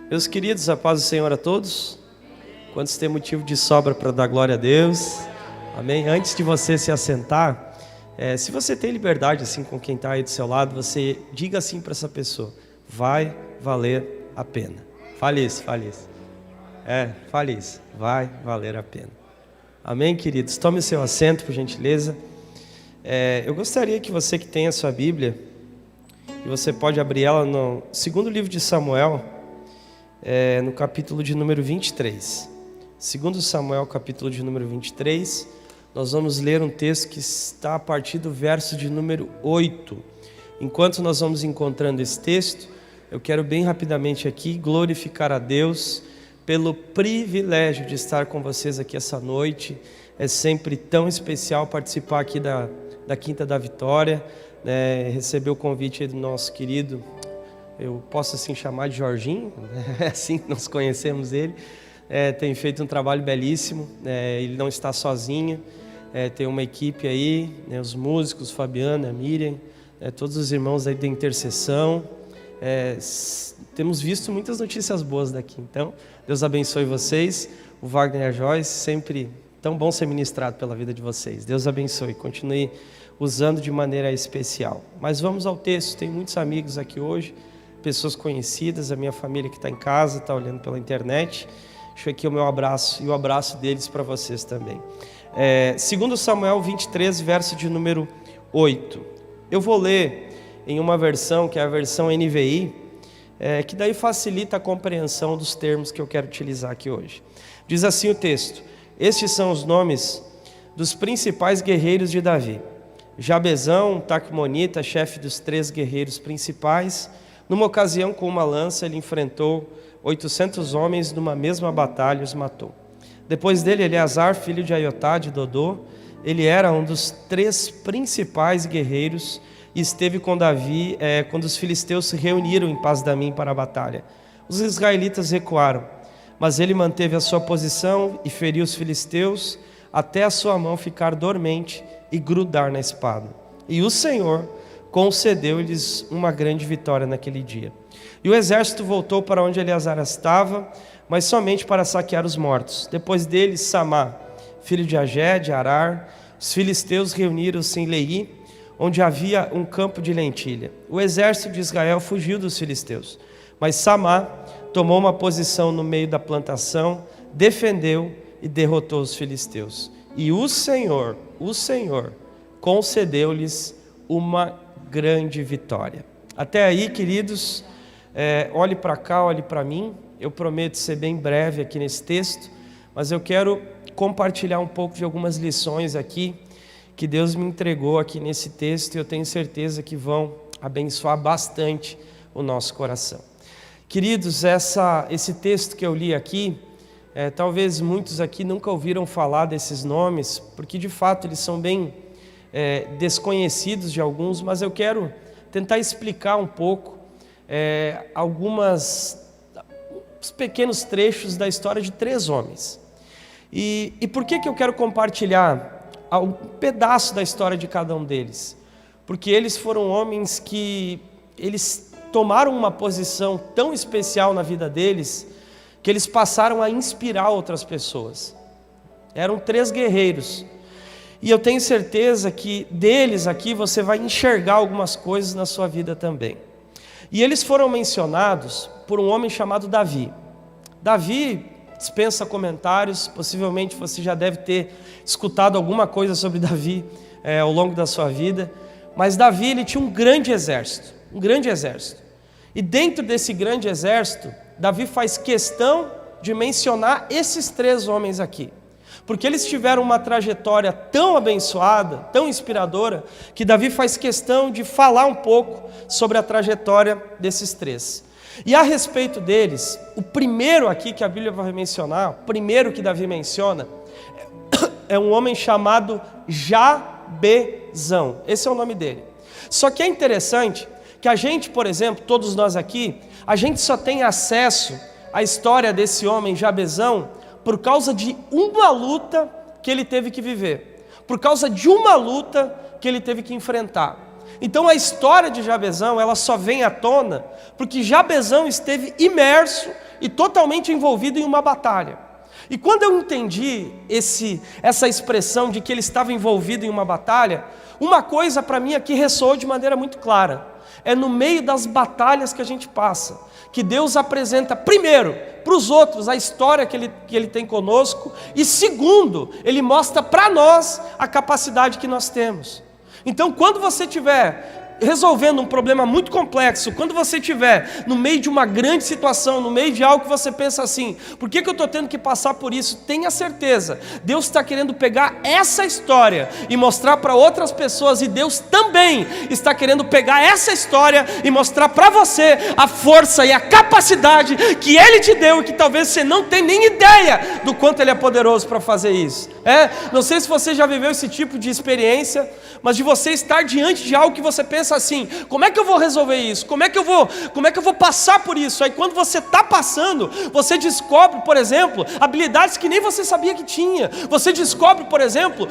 Meus queridos, a paz do Senhor a todos. Quantos têm motivo de sobra para dar glória a Deus? Amém? Antes de você se assentar, se você tem liberdade assim com quem está aí do seu lado, você diga assim para essa pessoa: vai valer a pena. Fale isso, fale isso. Fale isso. Vai valer a pena. Amém, queridos? Tome o seu assento, por gentileza. Eu gostaria que você que tem a sua Bíblia, e você pode abrir ela no segundo livro de Samuel, no capítulo de número 23. Segundo Samuel, capítulo de número 23, nós vamos ler um texto que está a partir do verso de número 8. Enquanto nós vamos encontrando esse texto, eu quero bem rapidamente aqui glorificar a Deus pelo privilégio de estar com vocês aqui essa noite. É sempre tão especial participar aqui da Quinta da Vitória, receber o convite aí do nosso querido, eu posso assim chamar de Jorginho, é assim que nós conhecemos ele. Tem feito um trabalho belíssimo, ele não está sozinho, tem uma equipe aí, os músicos, Fabiana, Miriam, todos os irmãos aí da intercessão. Temos visto muitas notícias boas daqui, então Deus abençoe vocês. O Wagner e a Joyce, sempre tão bom ser ministrado pela vida de vocês. Deus abençoe, continue usando de maneira especial. Mas vamos ao texto. Tem muitos amigos aqui hoje, pessoas conhecidas, a minha família que está em casa, está olhando pela internet. Deixa aqui o meu abraço e o abraço deles para vocês também. Segundo Samuel 23, verso de número 8. Eu vou ler em uma versão que é a versão NVI, que daí facilita a compreensão dos termos que eu quero utilizar aqui hoje. Diz assim o texto: estes são os nomes dos principais guerreiros de Davi. Jabezão, Taqumonita, chefe dos 3 guerreiros principais. Numa ocasião, com uma lança, ele enfrentou 800 homens numa mesma batalha e os matou. Depois dele, Eleazar, filho de Aiotá, de Dodô. Ele era um dos 3 principais guerreiros e esteve com Davi quando os filisteus se reuniram em Pas-damim para a batalha. Os israelitas recuaram, mas ele manteve a sua posição e feriu os filisteus até a sua mão ficar dormente e grudar na espada. E o Senhor concedeu-lhes uma grande vitória naquele dia. E o exército voltou para onde Eleazar estava, mas somente para saquear os mortos. Depois dele, Samá, filho de Agé, de Arar, os filisteus reuniram-se em Leí, onde havia um campo de lentilha. O exército de Israel fugiu dos filisteus, mas Samá tomou uma posição no meio da plantação, defendeu e derrotou os filisteus. E o Senhor concedeu-lhes uma grande vitória. Até aí, queridos, olhe para cá, olhe para mim. Eu prometo ser bem breve aqui nesse texto, mas eu quero compartilhar um pouco de algumas lições aqui que Deus me entregou aqui nesse texto, e eu tenho certeza que vão abençoar bastante o nosso coração. Queridos, esse texto que eu li aqui, talvez muitos aqui nunca ouviram falar desses nomes, porque de fato eles são bem desconhecidos de alguns, mas eu quero tentar explicar um pouco alguns pequenos trechos da história de 3 homens. E por que eu quero compartilhar um pedaço da história de cada um deles? Porque eles foram homens que eles tomaram uma posição tão especial na vida deles, que eles passaram a inspirar outras pessoas. Eram 3 guerreiros. E eu tenho certeza que deles aqui você vai enxergar algumas coisas na sua vida também. E eles foram mencionados por um homem chamado Davi. Davi dispensa comentários, possivelmente você já deve ter escutado alguma coisa sobre Davi ao longo da sua vida. Mas Davi, ele tinha um grande exército. E dentro desse grande exército, Davi faz questão de mencionar esses 3 homens aqui, porque eles tiveram uma trajetória tão abençoada, tão inspiradora, que Davi faz questão de falar um pouco sobre a trajetória desses 3. E a respeito deles, o primeiro aqui que a Bíblia vai mencionar, o primeiro que Davi menciona, é um homem chamado Jabezão. Esse é o nome dele. Só que é interessante que a gente, por exemplo, todos nós aqui, a gente só tem acesso à história desse homem Jabezão por causa de uma luta que ele teve que viver, por causa de uma luta que ele teve que enfrentar. Então a história de Jabezão, ela só vem à tona porque Jabezão esteve imerso e totalmente envolvido em uma batalha. E quando eu entendi essa expressão de que ele estava envolvido em uma batalha, uma coisa para mim aqui ressoou de maneira muito clara: é no meio das batalhas que a gente passa, que Deus apresenta, primeiro, para os outros a história que Ele tem conosco, e segundo, Ele mostra para nós a capacidade que nós temos. Então, quando você estiver resolvendo um problema muito complexo, quando você estiver no meio de uma grande situação, no meio de algo que você pensa assim, por que eu estou tendo que passar por isso? Tenha certeza, Deus está querendo pegar essa história e mostrar para outras pessoas, e Deus também está querendo pegar essa história e mostrar para você a força e a capacidade que Ele te deu, e que talvez você não tenha nem ideia do quanto Ele é poderoso para fazer isso. Não sei se você já viveu esse tipo de experiência, mas de você estar diante de algo que você pensa assim: como é que eu vou resolver isso? Como é que eu vou passar por isso? Aí quando você está passando, você descobre, por exemplo, habilidades que nem você sabia que tinha. Você descobre, por exemplo,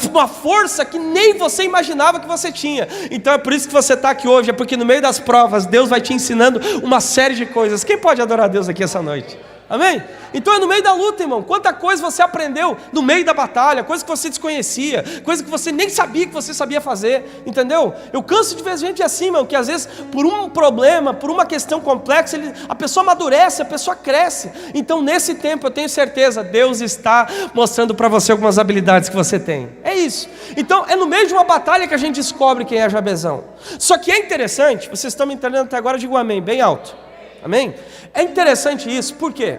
uma força que nem você imaginava que você tinha. Então é por isso que você está aqui hoje, é porque no meio das provas Deus vai te ensinando uma série de coisas. Quem pode adorar a Deus aqui essa noite? Amém? Então é no meio da luta, irmão. Quanta coisa você aprendeu no meio da batalha, coisa que você desconhecia, coisa que você nem sabia que você sabia fazer, entendeu? Eu canso de ver gente assim, irmão, que às vezes por um problema, por uma questão complexa, a pessoa amadurece, a pessoa cresce. Então nesse tempo eu tenho certeza, Deus está mostrando para você algumas habilidades que você tem. É isso. Então é no meio de uma batalha que a gente descobre quem é Jabezão. Só que é interessante, vocês estão me entendendo até agora, digo amém, bem alto. Amém? É interessante isso, por quê?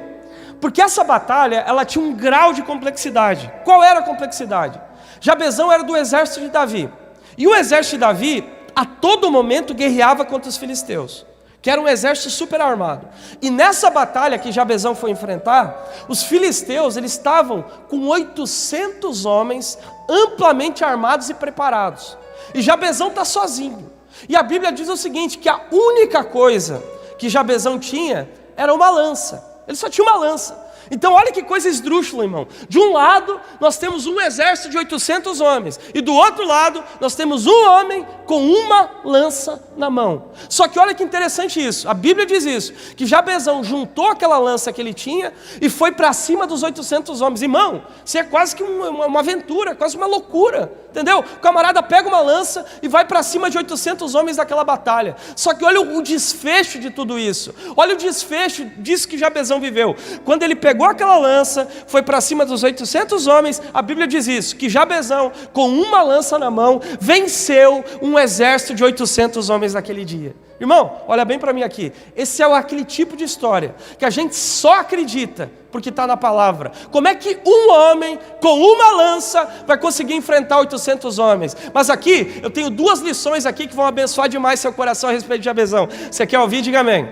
Porque essa batalha, ela tinha um grau de complexidade. Qual era a complexidade? Jabezão era do exército de Davi. E o exército de Davi, a todo momento, guerreava contra os filisteus, que era um exército super armado. E nessa batalha que Jabezão foi enfrentar, os filisteus, eles estavam com 800 homens amplamente armados e preparados. E Jabezão está sozinho. E a Bíblia diz o seguinte, que a única coisa que Jabezão tinha era uma lança. Ele só tinha uma lança. Então olha que coisa esdrúxula, irmão. De um lado nós temos um exército de 800 homens, e do outro lado nós temos um homem com uma lança na mão. Só que olha que interessante isso, a Bíblia diz isso, que Jabezão juntou aquela lança que ele tinha e foi para cima dos 800 homens. Irmão, isso é quase que uma aventura, quase uma loucura, entendeu? O camarada pega uma lança e vai para cima de 800 homens daquela batalha. Só que olha o desfecho de tudo isso, olha o desfecho disso que Jabezão viveu. Quando ele pegou aquela lança, foi para cima dos 800 homens, a Bíblia diz isso, que Jabezão, com uma lança na mão, venceu um exército de 800 homens naquele dia. Irmão, olha bem para mim aqui, esse é aquele tipo de história que a gente só acredita porque está na palavra. Como é que um homem com uma lança vai conseguir enfrentar 800 homens? Mas aqui, eu tenho duas lições aqui que vão abençoar demais seu coração a respeito de Jabezão. Você quer ouvir? Diga amém.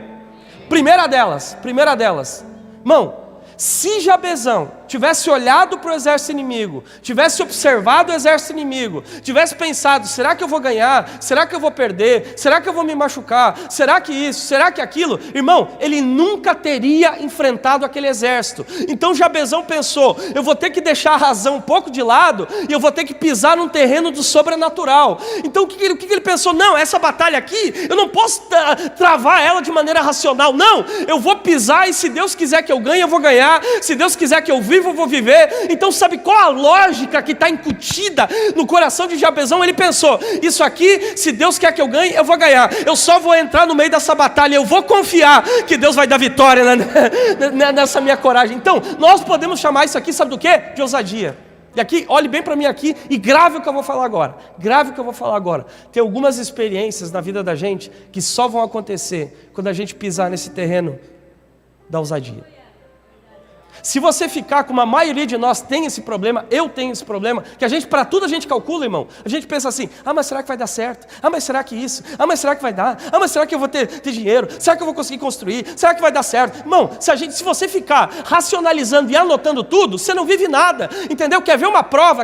Primeira delas, irmão, se Jabezão tivesse olhado para o exército inimigo, tivesse observado o exército inimigo, tivesse pensado, será que eu vou ganhar? Será que eu vou perder? Será que eu vou me machucar? Será que isso? Será que aquilo? Irmão, ele nunca teria enfrentado aquele exército. Então Jabezão pensou, eu vou ter que deixar a razão um pouco de lado, e eu vou ter que pisar num terreno do sobrenatural. Então o que ele pensou? Não, essa batalha aqui, eu não posso travar ela de maneira racional. Não, eu vou pisar, e se Deus quiser que eu ganhe, eu vou ganhar. Se Deus quiser que eu viva, eu vou viver. Então sabe qual a lógica que está incutida no coração de Jabezão? Ele pensou, isso aqui, se Deus quer que eu ganhe, eu vou ganhar. Eu só vou entrar no meio dessa batalha, eu vou confiar que Deus vai dar vitória nessa minha coragem. Então nós podemos chamar isso aqui, sabe do quê? De ousadia. E aqui, olhe bem para mim aqui e grave o que eu vou falar agora. Tem algumas experiências na vida da gente que só vão acontecer quando a gente pisar nesse terreno da ousadia. Se você ficar, como a maioria de nós tem esse problema, eu tenho esse problema, que para tudo a gente calcula, irmão. A gente pensa assim, mas será que vai dar certo? Mas será que isso? Mas será que vai dar? Mas será que eu vou ter dinheiro? Será que eu vou conseguir construir? Será que vai dar certo? Irmão, se você ficar racionalizando e anotando tudo, você não vive nada, entendeu? Quer ver uma prova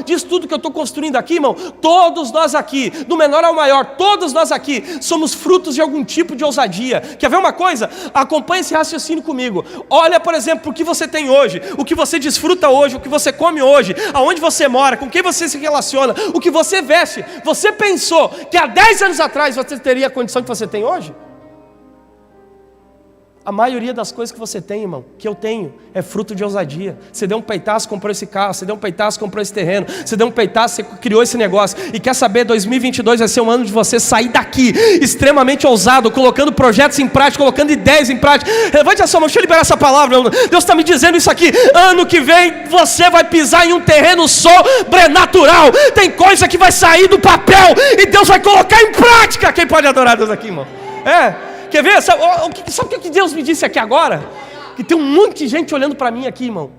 disso tudo que eu estou construindo aqui, irmão? Todos nós aqui, do menor ao maior, todos nós aqui, somos frutos de algum tipo de ousadia. Quer ver uma coisa? Acompanhe esse raciocínio comigo. Olha, por exemplo, exemplo, para o que você tem hoje, o que você desfruta hoje, o que você come hoje, aonde você mora, com quem você se relaciona, o que você veste, você pensou que há 10 anos atrás você teria a condição que você tem hoje? A maioria das coisas que você tem, irmão, que eu tenho, é fruto de ousadia. Você deu um peitaço, comprou esse carro. Você deu um peitaço, comprou esse terreno. Você deu um peitaço, você criou esse negócio. E quer saber, 2022 vai ser um ano de você sair daqui, extremamente ousado, colocando projetos em prática, colocando ideias em prática. Levante a sua mão, deixa eu liberar essa palavra. Deus está me dizendo isso aqui. Ano que vem, você vai pisar em um terreno sobrenatural. Tem coisa que vai sair do papel e Deus vai colocar em prática. Quem pode adorar Deus aqui, irmão? Quer ver? Sabe o que Deus me disse aqui agora? Que tem um monte de gente olhando para mim aqui, irmão,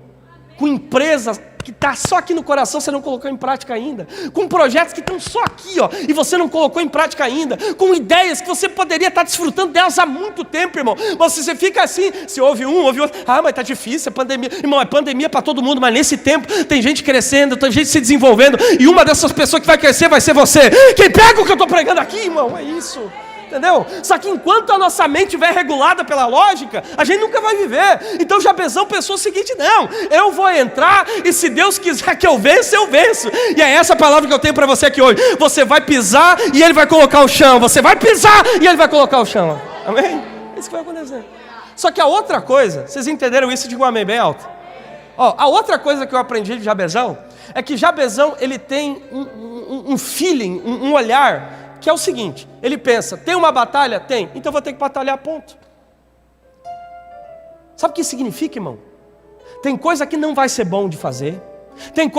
com empresas que está só aqui no coração, você não colocou em prática ainda, com projetos que estão só aqui, ó, e você não colocou em prática ainda, com ideias que você poderia estar desfrutando delas há muito tempo, irmão. Mas você fica assim, se ouve um, ouve outro, mas está difícil, é pandemia. Irmão, é pandemia para todo mundo, mas nesse tempo tem gente crescendo, tem gente se desenvolvendo, e uma dessas pessoas que vai crescer vai ser você. Quem pega o que eu estou pregando aqui, irmão, é isso. Entendeu? Só que enquanto a nossa mente estiver regulada pela lógica, a gente nunca vai viver. Então Jabezão pensou o seguinte: não, eu vou entrar e se Deus quiser que eu vença, eu venço. E é essa palavra que eu tenho para você aqui hoje. Você vai pisar e Ele vai colocar o chão. Você vai pisar e Ele vai colocar o chão. Amém? É isso que vai acontecer. Só que a outra coisa, vocês entenderam isso? Digo amém bem alto. A outra coisa que eu aprendi de Jabezão é que Jabezão, ele tem um feeling, um olhar, que é o seguinte: ele pensa, tem uma batalha? Tem, então vou ter que batalhar, ponto. Sabe o que significa, irmão? Tem coisa que não vai ser bom de fazer, tem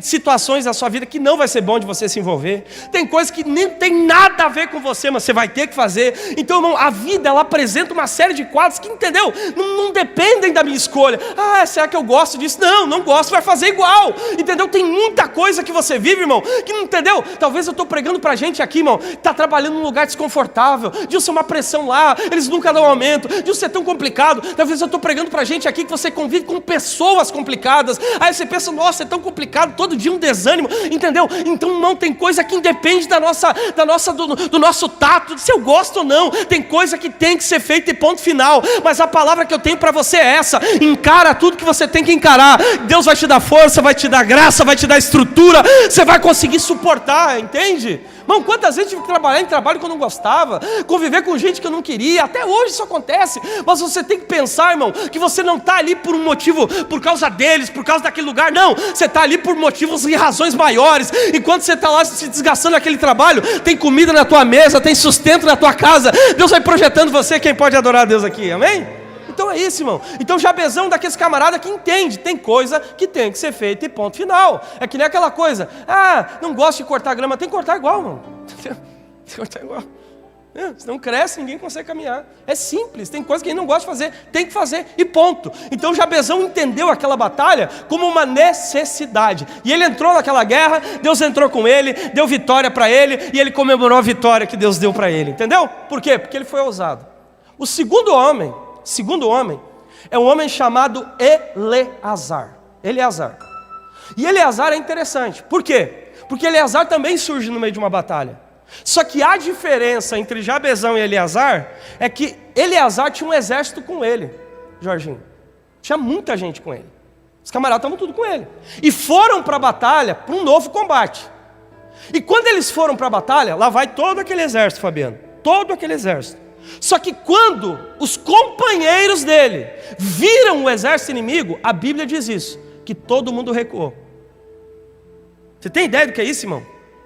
situações da sua vida que não vai ser bom de você se envolver, tem coisas que nem tem nada a ver com você, mas você vai ter que fazer. Então, irmão, a vida, ela apresenta uma série de quadros que, entendeu? Não dependem da minha escolha. Será que eu gosto disso? Não gosto, vai fazer igual, entendeu? Tem muita coisa que você vive, irmão, que não entendeu. Talvez eu estou pregando pra gente aqui, irmão, está trabalhando num lugar desconfortável, de ser uma pressão lá, eles nunca dão aumento, de ser tão complicado. Talvez eu estou pregando pra gente aqui que você convive com pessoas complicadas. Aí você pensa, nossa, é tão complicado, todo dia um desânimo, entendeu? Então, não, tem coisa que independe do nosso tato, se eu gosto ou não. Tem coisa que tem que ser feita e ponto final. Mas a palavra que eu tenho para você é essa: encara tudo que você tem que encarar. Deus vai te dar força, vai te dar graça, vai te dar estrutura, você vai conseguir suportar, entende? Irmão, quantas vezes tive que trabalhar em trabalho que eu não gostava, conviver com gente que eu não queria, até hoje isso acontece. Mas você tem que pensar, irmão, que você não está ali por um motivo, por causa deles, por causa daquele lugar, não. Você está ali por motivos e razões maiores. Enquanto você está lá se desgastando naquele trabalho, tem comida na tua mesa, tem sustento na tua casa, Deus vai projetando você. Quem pode adorar a Deus aqui, amém? Então é isso, irmão. Então Jabezão, daqueles camaradas que entende, tem coisa que tem que ser feita e ponto final. É que nem aquela coisa, não gosto de cortar grama, tem que cortar igual, irmão. Tem que cortar igual. Se não cresce, ninguém consegue caminhar. É simples, tem coisa que a gente não gosta de fazer, tem que fazer e ponto. Então Jabezão entendeu aquela batalha como uma necessidade. E ele entrou naquela guerra, Deus entrou com ele, deu vitória para ele, e ele comemorou a vitória que Deus deu para ele. Entendeu? Por quê? Porque ele foi ousado. O segundo homem é um homem chamado Eleazar. E Eleazar é interessante. Por quê? Porque Eleazar também surge no meio de uma batalha. Só que a diferença entre Jabezão e Eleazar é que Eleazar tinha um exército com ele, Jorginho. Tinha muita gente com ele. Os camaradas estavam tudo com ele. E foram para a batalha, para um novo combate. E quando eles foram para a batalha, lá vai todo aquele exército, Fabiano. Todo aquele exército. Só que quando os companheiros dele viram o exército inimigo, a Bíblia diz isso, que todo mundo recuou. Você tem ideia do que é isso, irmão?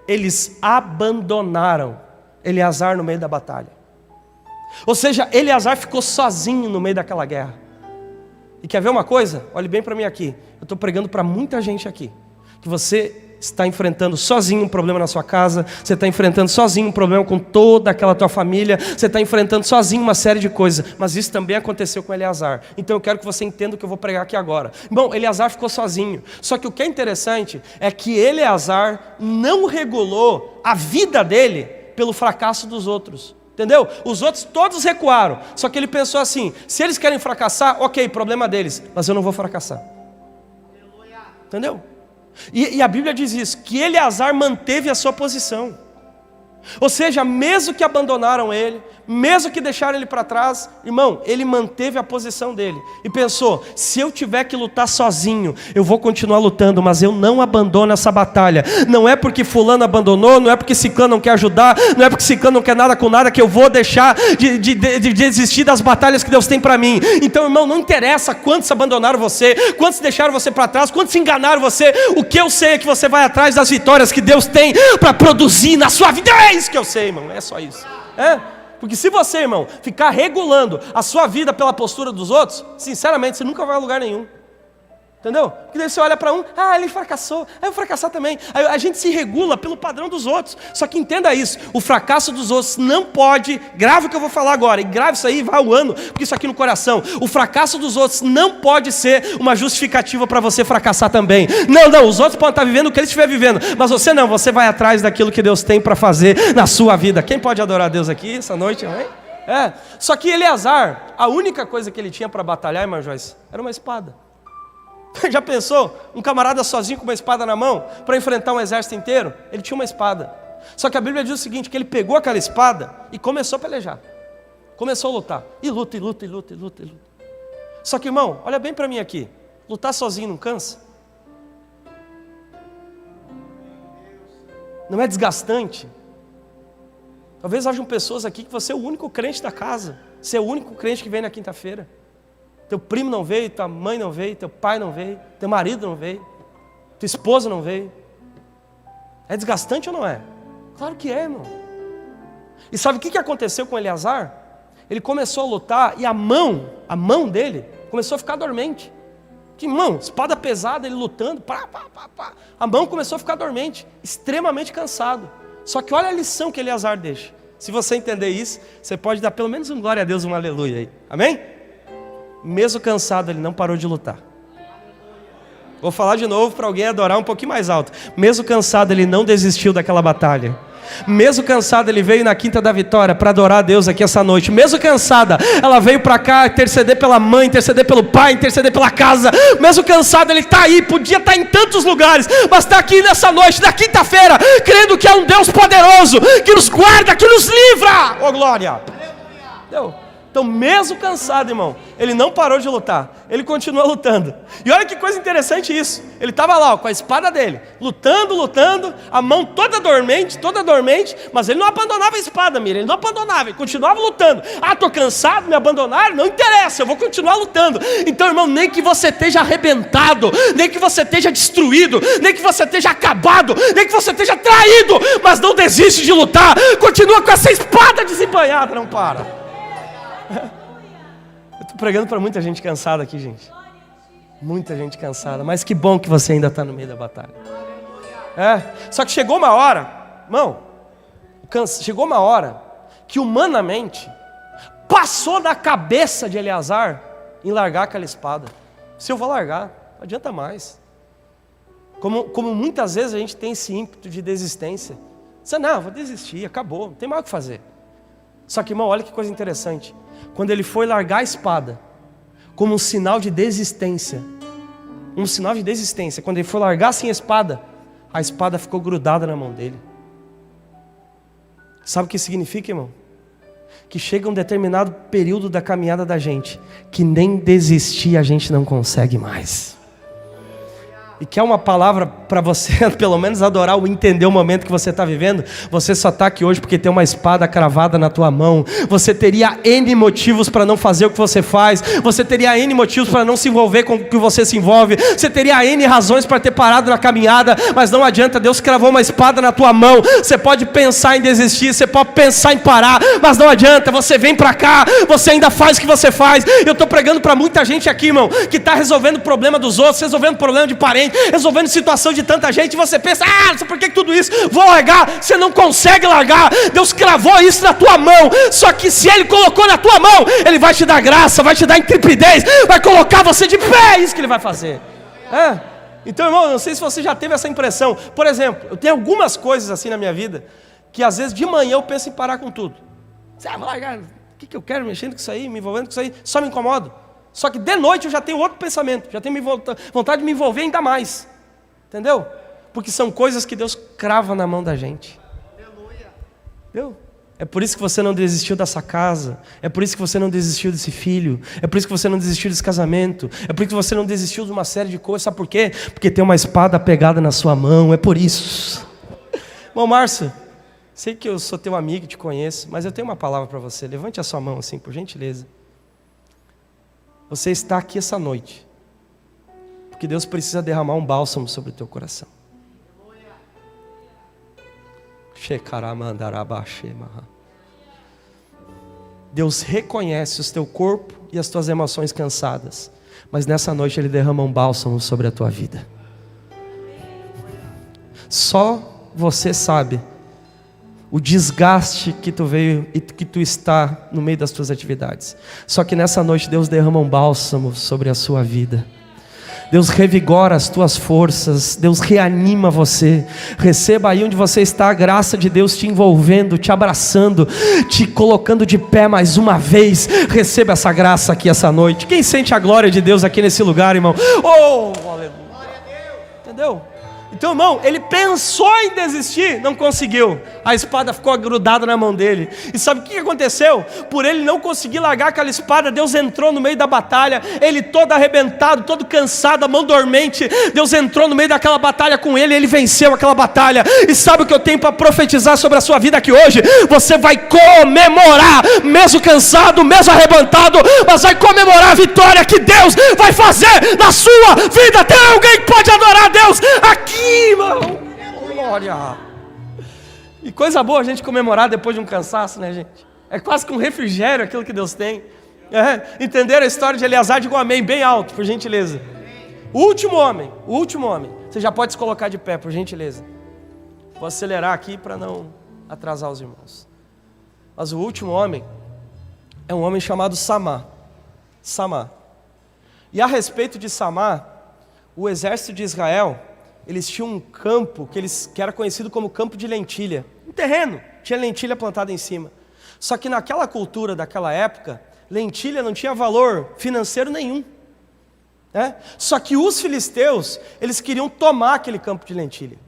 Eles abandonaram Eleazar no meio da batalha. Ou seja, Eleazar ficou sozinho no meio daquela guerra. E quer ver uma coisa? Olhe bem para mim aqui. Eu estou pregando para muita gente aqui, que você está enfrentando sozinho um problema na sua casa, você está enfrentando sozinho um problema com toda aquela tua família, você está enfrentando sozinho uma série de coisas, mas isso também aconteceu com Eleazar. Então eu quero que você entenda o que eu vou pregar aqui agora. Bom, Eleazar ficou sozinho, só que o que é interessante é que Eleazar não regulou a vida dele pelo fracasso dos outros. Entendeu? Os outros todos recuaram, só que ele pensou assim: se eles querem fracassar, ok, problema deles, mas eu não vou fracassar. Entendeu? E a Bíblia diz isso, que Eleazar manteve a sua posição. Ou seja, mesmo que abandonaram ele, mesmo que deixaram ele para trás, irmão, ele manteve a posição dele e pensou: se eu tiver que lutar sozinho, eu vou continuar lutando, mas eu não abandono essa batalha. Não é porque fulano abandonou, não é porque ciclano não quer ajudar, não é porque ciclano não quer nada com nada que eu vou deixar de desistir das batalhas que Deus tem para mim. Então, irmão, não interessa quantos abandonaram você, quantos deixaram você para trás, quantos enganaram você. O que eu sei é que você vai atrás das vitórias que Deus tem para produzir na sua vida. É isso que eu sei, irmão, é só isso. Porque se você, irmão, ficar regulando a sua vida pela postura dos outros, sinceramente, você nunca vai a lugar nenhum. Entendeu? Porque daí você olha para um: ele fracassou, eu vou fracassar também. Aí a gente se regula pelo padrão dos outros. Só que entenda isso: o fracasso dos outros não pode, grave o que eu vou falar agora, e grave isso aí, vai ao ano, porque isso aqui no coração. O fracasso dos outros não pode ser uma justificativa para você fracassar também. Não, os outros podem estar vivendo o que eles estiverem vivendo, mas você não, você vai atrás daquilo que Deus tem para fazer na sua vida. Quem pode adorar a Deus aqui essa noite, amém? Só que Eleazar, a única coisa que ele tinha para batalhar, irmã Joyce, era uma espada. Já pensou? Um camarada sozinho com uma espada na mão para enfrentar um exército inteiro? Ele tinha uma espada. Só que a Bíblia diz o seguinte: que ele pegou aquela espada e começou a pelejar. Começou a lutar. E luta. Só que, irmão, olha bem para mim aqui. Lutar sozinho não cansa? Não é desgastante? Talvez hajam pessoas aqui que você é o único crente da casa. Você é o único crente que vem na quinta-feira. Teu primo não veio, tua mãe não veio, teu pai não veio, teu marido não veio, tua esposa não veio. É desgastante ou não é? Claro que é, irmão. E sabe o que aconteceu com Eleazar? Ele começou a lutar e a mão dele começou a ficar dormente. Que mão, espada pesada, ele lutando, a mão começou a ficar dormente, extremamente cansado. Só que olha a lição que Eleazar deixa. Se você entender isso, você pode dar pelo menos um glória a Deus, um aleluia aí. Amém? Mesmo cansado, ele não parou de lutar. Vou falar de novo para alguém adorar um pouquinho mais alto. Mesmo cansado, ele não desistiu daquela batalha. Mesmo cansada, ele veio na Quinta da Vitória para adorar a Deus aqui essa noite. Mesmo cansada, ela veio para cá interceder pela mãe, interceder pelo pai, interceder pela casa. Mesmo cansado, ele está aí, podia estar em tantos lugares, mas está aqui nessa noite, na quinta-feira, crendo que é um Deus poderoso, que nos guarda, que nos livra. Oh, glória! Então, mesmo cansado, irmão, ele não parou de lutar, ele continua lutando. E olha que coisa interessante isso. Ele estava lá, com a espada dele, lutando, a mão toda dormente, mas ele não abandonava a espada, Miriam, ele não abandonava, ele continuava lutando. Estou cansado, me abandonaram, não interessa, eu vou continuar lutando. Então, irmão, nem que você esteja arrebentado, nem que você esteja destruído, nem que você esteja acabado, nem que você esteja traído, mas não desiste de lutar, continua com essa espada desembanhada, não para. Eu estou pregando para muita gente cansada aqui, gente. Muita gente cansada. Mas que bom que você ainda está no meio da batalha. Só que chegou uma hora, irmão, chegou uma hora que humanamente passou na cabeça de Eleazar em largar aquela espada. Se eu vou largar, não adianta mais. Como muitas vezes a gente tem esse ímpeto de desistência. Você, não, vou desistir, acabou, não tem mais o que fazer. Só que, irmão, olha que coisa interessante. Quando ele foi largar a espada, como um sinal de desistência, quando ele foi largar sem a espada ficou grudada na mão dele. Sabe o que significa, irmão? Que chega um determinado período da caminhada da gente, que nem desistir a gente não consegue mais. E quer uma palavra para você, pelo menos adorar ou entender o momento que você está vivendo? Você só está aqui hoje porque tem uma espada cravada na tua mão. Você teria N motivos para não fazer o que você faz. Você teria N motivos para não se envolver com o que você se envolve. Você teria N razões para ter parado na caminhada. Mas não adianta, Deus cravou uma espada na tua mão. Você pode pensar em desistir, você pode pensar em parar, mas não adianta, você vem para cá, você ainda faz o que você faz. Eu estou pregando para muita gente aqui, irmão, que está resolvendo o problema dos outros, resolvendo o problema de parente, resolvendo situação de tanta gente, e você pensa, não sei por que tudo isso, vou largar. Você não consegue largar, Deus cravou isso na tua mão, só que se Ele colocou na tua mão, Ele vai te dar graça, vai te dar intrepidez, vai colocar você de pé, é isso que Ele vai fazer. Então, irmão, não sei se você já teve essa impressão. Por exemplo, eu tenho algumas coisas assim na minha vida, que às vezes de manhã eu penso em parar com tudo. Vou largar, o que eu quero mexendo com isso aí, me envolvendo com isso aí, só me incomodo. Só que de noite eu já tenho outro pensamento, já tenho vontade de me envolver ainda mais. Entendeu? Porque são coisas que Deus crava na mão da gente. Entendeu? É por isso que você não desistiu dessa casa. É por isso que você não desistiu desse filho. É por isso que você não desistiu desse casamento. É por isso que você não desistiu de uma série de coisas. Sabe por quê? Porque tem uma espada pegada na sua mão. É por isso. Bom, Márcio, sei que eu sou teu amigo, te conheço, mas eu tenho uma palavra para você. Levante a sua mão assim, por gentileza. Você está aqui essa noite porque Deus precisa derramar um bálsamo sobre o teu coração. Deus reconhece o teu corpo e as tuas emoções cansadas, mas nessa noite Ele derrama um bálsamo sobre a tua vida. Só você sabe o desgaste que tu veio e que tu está no meio das tuas atividades. Só que nessa noite Deus derrama um bálsamo sobre a sua vida. Deus revigora as tuas forças, Deus reanima você. Receba aí onde você está a graça de Deus te envolvendo, te abraçando, te colocando de pé mais uma vez. Receba essa graça aqui essa noite. Quem sente a glória de Deus aqui nesse lugar, irmão? Oh, aleluia. Entendeu? Então, irmão, ele pensou em desistir, não conseguiu. A espada ficou grudada na mão dele. E sabe o que aconteceu? Por ele não conseguir largar aquela espada, Deus entrou no meio da batalha. Ele todo arrebentado, todo cansado, a mão dormente. Deus entrou no meio daquela batalha com ele, ele venceu aquela batalha. E sabe o que eu tenho para profetizar sobre a sua vida aqui hoje? Você vai comemorar, mesmo cansado, mesmo arrebentado, mas vai comemorar a vitória que Deus vai fazer na sua vida. Tem alguém que pode adorar a Deus aqui, irmão? Glória! E coisa boa a gente comemorar depois de um cansaço, né, gente? É quase que um refrigério aquilo que Deus tem. Entenderam a história de Eleazar? Diga um amém bem alto, por gentileza. O último homem. Você já pode se colocar de pé, por gentileza. Vou acelerar aqui para não atrasar os irmãos. Mas o último homem é um homem chamado Samá. E a respeito de Samá, o exército de Israel, eles tinham um campo que era conhecido como campo de lentilha. Um terreno, tinha lentilha plantada em cima. Só que naquela cultura daquela época, lentilha não tinha valor financeiro nenhum. Só que os filisteus, eles queriam tomar aquele campo de lentilha.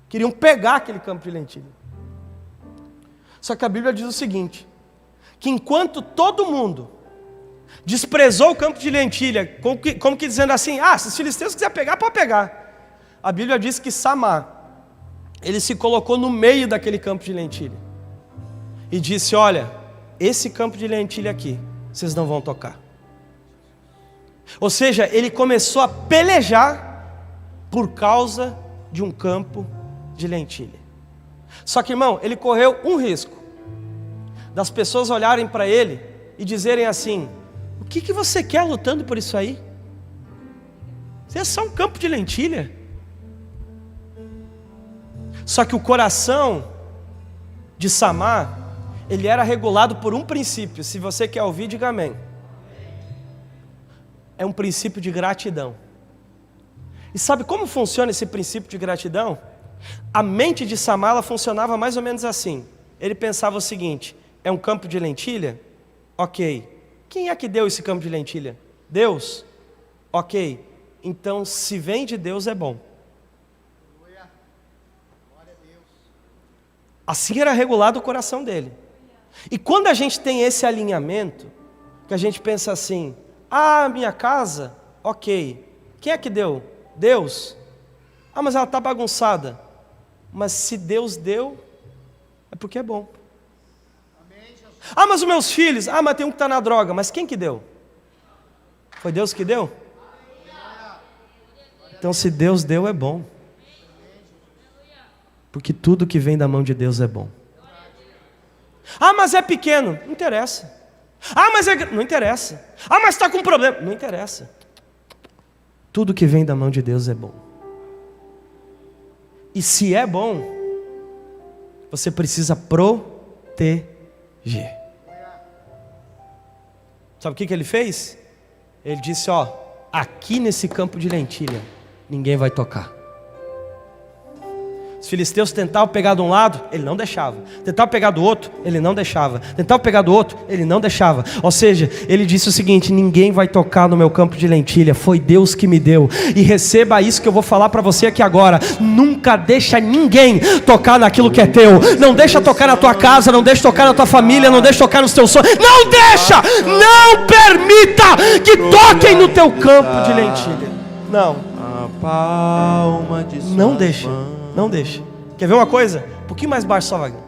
Queriam pegar aquele campo de lentilha. Só que a Bíblia diz o seguinte, que enquanto todo mundo desprezou o campo de lentilha, como que dizendo assim, se os filisteus quiserem pegar, pode pegar. A Bíblia diz que Samá, ele se colocou no meio daquele campo de lentilha e disse, olha, esse campo de lentilha aqui, vocês não vão tocar. Ou seja, ele começou a pelejar por causa de um campo de lentilha. Só que, irmão, ele correu um risco, das pessoas olharem para ele e dizerem assim, o que você quer lutando por isso aí? Isso é só um campo de lentilha. Só que o coração de Samá, ele era regulado por um princípio. Se você quer ouvir, diga amém. É um princípio de gratidão. E sabe como funciona esse princípio de gratidão? A mente de Samá, ela funcionava mais ou menos assim. Ele pensava o seguinte, é um campo de lentilha? Ok. Quem é que deu esse campo de lentilha? Deus? Ok. Então, se vem de Deus, é bom. Assim era regulado o coração dele. E quando a gente tem esse alinhamento, que a gente pensa assim, minha casa, ok. Quem é que deu? Deus. Mas ela está bagunçada. Mas se Deus deu, é porque é bom. Mas os meus filhos, mas tem um que está na droga. Mas quem que deu? Foi Deus que deu? Então se Deus deu, é bom. Porque tudo que vem da mão de Deus é bom. Mas é pequeno. Não interessa. Mas não interessa. Mas está com problema. Não interessa. Tudo que vem da mão de Deus é bom. E se é bom, você precisa proteger. Sabe o que ele fez? Ele disse, aqui nesse campo de lentilha, ninguém vai tocar. Os filisteus tentavam pegar de um lado, ele não deixava. Tentavam pegar do outro, ele não deixava. Tentavam pegar do outro, ele não deixava. Ou seja, ele disse o seguinte: ninguém vai tocar no meu campo de lentilha, foi Deus que me deu. E receba isso que eu vou falar para você aqui agora: nunca deixa ninguém tocar naquilo que é teu. Não deixa tocar na tua casa, não deixa tocar na tua família, não deixa tocar nos teus sonhos. Não deixa, não permita que toquem no teu campo de lentilha. Não. Não deixa. Não deixa. Quer ver uma coisa? Um pouquinho mais baixo só, Wagner.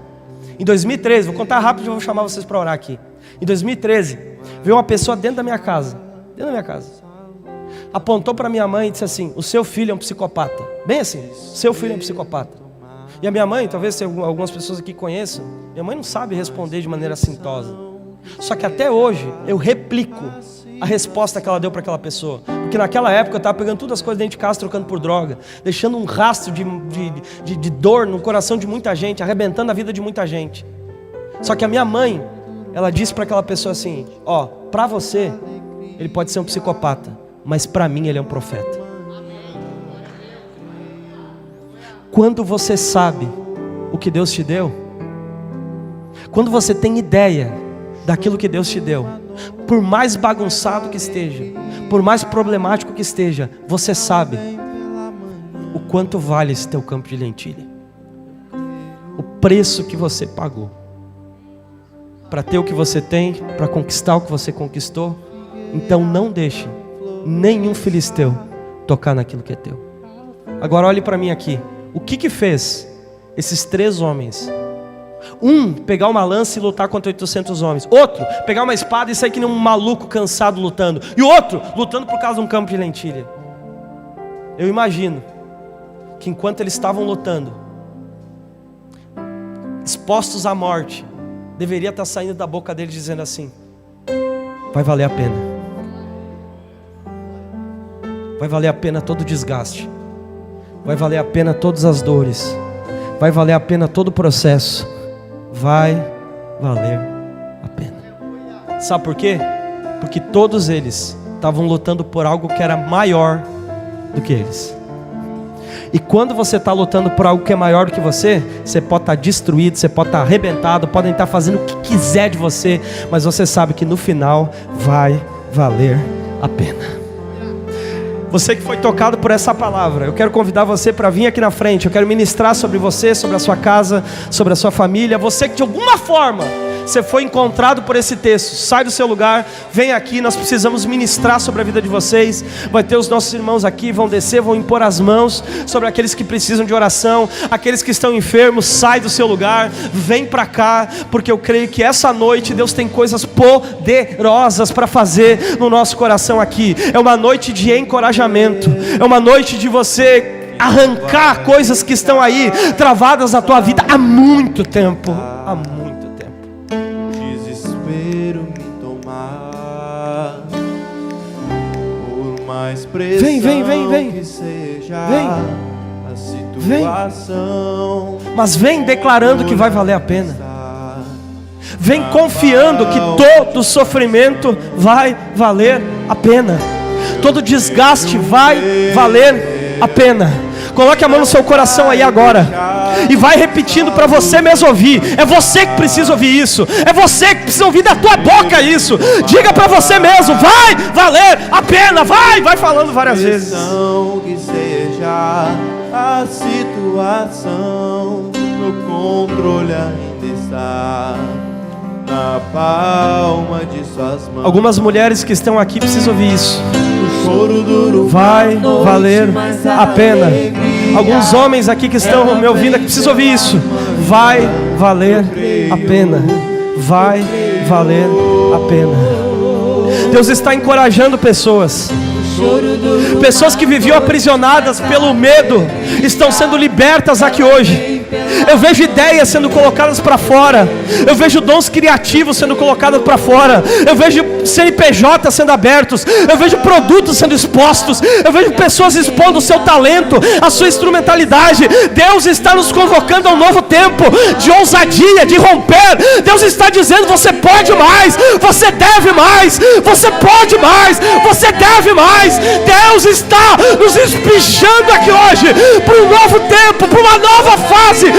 Em 2013, vou contar rápido e vou chamar vocês para orar aqui. Em 2013, veio uma pessoa dentro da minha casa. Apontou para minha mãe e disse assim: o seu filho é um psicopata. Bem assim, seu filho é um psicopata. E a minha mãe, talvez algumas pessoas aqui conheçam, minha mãe não sabe responder de maneira assintosa. Só que até hoje eu replico a resposta que ela deu para aquela pessoa. Porque naquela época eu estava pegando todas as coisas dentro de casa, trocando por droga, deixando um rastro de dor no coração de muita gente, arrebentando a vida de muita gente. Só que a minha mãe, ela disse para aquela pessoa assim: ó, para você ele pode ser um psicopata, mas para mim ele é um profeta. Quando você sabe o que Deus te deu, quando você tem ideia daquilo que Deus te deu, por mais bagunçado que esteja, por mais problemático que esteja, você sabe o quanto vale esse teu campo de lentilha, o preço que você pagou para ter o que você tem, para conquistar o que você conquistou. Então não deixe nenhum filisteu tocar naquilo que é teu. Agora olhe para mim aqui. O que fez esses 3 homens? Um, pegar uma lança e lutar contra 800 homens. Outro, pegar uma espada e sair que nem um maluco cansado lutando. E outro, lutando por causa de um campo de lentilha. Eu imagino que enquanto eles estavam lutando, expostos à morte, deveria estar saindo da boca deles dizendo assim: vai valer a pena. Vai valer a pena todo o desgaste. Vai valer a pena todas as dores. Vai valer a pena todo o processo. Vai valer a pena. Sabe por quê? Porque todos eles estavam lutando por algo que era maior do que eles. E quando você está lutando por algo que é maior do que você pode estar destruído, você pode estar arrebentado, podem estar fazendo o que quiser de você, mas você sabe que no final vai valer a pena. Você que foi tocado por essa palavra, eu quero convidar você para vir aqui na frente. Eu quero ministrar sobre você, sobre a sua casa, sobre a sua família. Você que de alguma forma você foi encontrado por esse texto, sai do seu lugar, vem aqui. Nós precisamos ministrar sobre a vida de vocês. Vai ter os nossos irmãos aqui, vão descer, vão impor as mãos sobre aqueles que precisam de oração. Aqueles que estão enfermos, sai do seu lugar, vem para cá, porque eu creio que essa noite Deus tem coisas poderosas para fazer no nosso coração aqui. É uma noite de encorajamento, é uma noite de você arrancar coisas que estão aí travadas na tua vida há muito tempo. Há muito tempo. Desespero me tomar, por mais pressão vem. que seja Vem. a situação, Mas vem declarando que vai valer a pena. Vem confiando que todo sofrimento vai valer a pena. Todo desgaste vai valer a pena. Coloque a mão no seu coração aí agora e vai repetindo para você mesmo ouvir. É você que precisa ouvir isso. É você que precisa ouvir da tua boca isso. Diga para você mesmo: vai valer a pena. Vai falando várias vezes. Que seja a situação, no controle ainda está na palma de suas mãos. Algumas mulheres que estão aqui precisam ouvir isso. O choro duro vai valer a pena. Alguns homens aqui que estão me ouvindo aqui precisam ouvir isso. Vai valer a pena. Vai valer a pena. Deus está encorajando pessoas. Pessoas que viviam aprisionadas pelo medo estão sendo libertas aqui hoje. Eu vejo ideias sendo colocadas para fora. Eu vejo dons criativos sendo colocados para fora. Eu vejo CNPJ sendo abertos. Eu vejo produtos sendo expostos. Eu vejo pessoas expondo o seu talento, a sua instrumentalidade. Deus está nos convocando a um novo tempo de ousadia, de romper. Deus está dizendo: você pode mais, você deve mais, você pode mais, você deve mais. Deus está nos espichando aqui hoje para um novo tempo, para uma nova fase.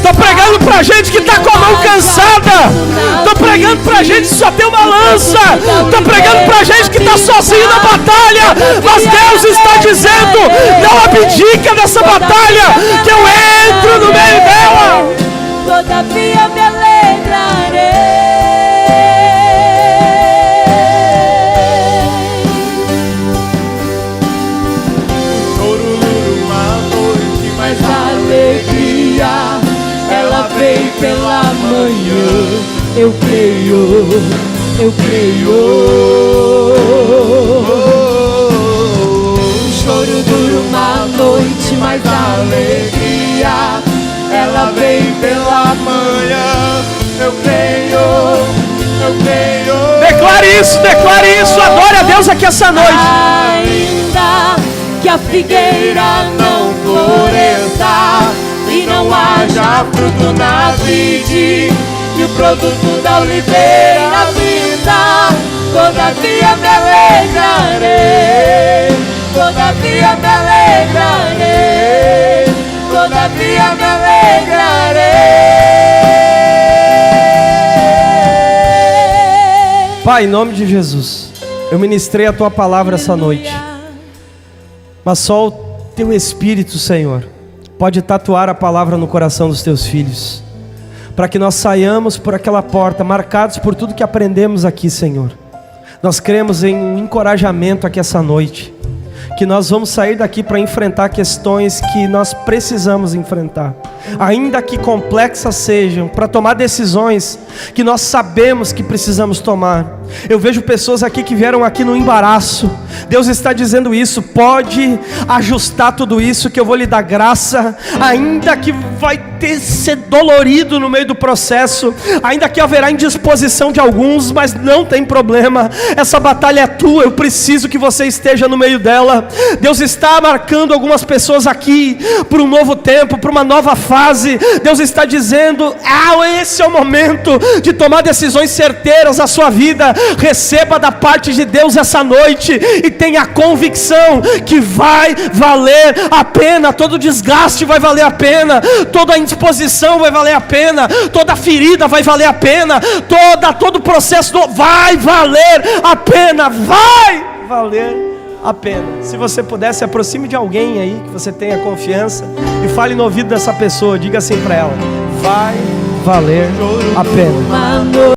Tô pregando pra gente que tá com a mão cansada. Tô pregando pra gente que só tem uma lança. Tô pregando pra gente que tá sozinho na batalha. Mas Deus está dizendo: não abdica dessa batalha, que eu entro no meio dela. Todavia me alegrarei. Choro numa noite, mas Mas a alegria, ela vem pela manhã. Eu creio, eu creio. O choro dura uma noite, mas a alegria, ela vem pela manhã. Eu creio, eu creio. Declare isso, adore a Deus aqui essa noite. Ainda que a figueira não floresça e não haja fruto na vide, e o produto da oliveira na vinda, todavia me alegrarei, todavia me alegrarei, todavia me alegrarei. Pai, em nome de Jesus, eu ministrei a Tua palavra essa noite. Mas só o Teu Espírito, Senhor, pode tatuar a palavra no coração dos Teus filhos, para que nós saiamos por aquela porta, marcados por tudo que aprendemos aqui, Senhor. Nós cremos em um encorajamento aqui essa noite, que nós vamos sair daqui para enfrentar questões que nós precisamos enfrentar, ainda que complexas sejam, para tomar decisões que nós sabemos que precisamos tomar. Eu vejo pessoas aqui que vieram aqui no embaraço. Deus está dizendo isso: pode ajustar tudo isso, que eu vou lhe dar graça, ainda que vai ser dolorido no meio do processo, ainda que haverá indisposição de alguns, mas não tem problema, essa batalha é tua, eu preciso que você esteja no meio dela. Deus está marcando algumas pessoas aqui para um novo tempo, para uma nova fase. Deus está dizendo: esse é o momento de tomar decisões certeiras na sua vida. Receba da parte de Deus essa noite e tenha a convicção que vai valer a pena. Todo desgaste vai valer a pena, toda a indisposição vai valer a pena, toda a ferida vai valer a pena, todo o processo vai valer a pena, vai valer a pena. Se você puder, se aproxime de alguém aí que você tenha confiança e fale no ouvido dessa pessoa, diga assim para ela: vai valer a pena.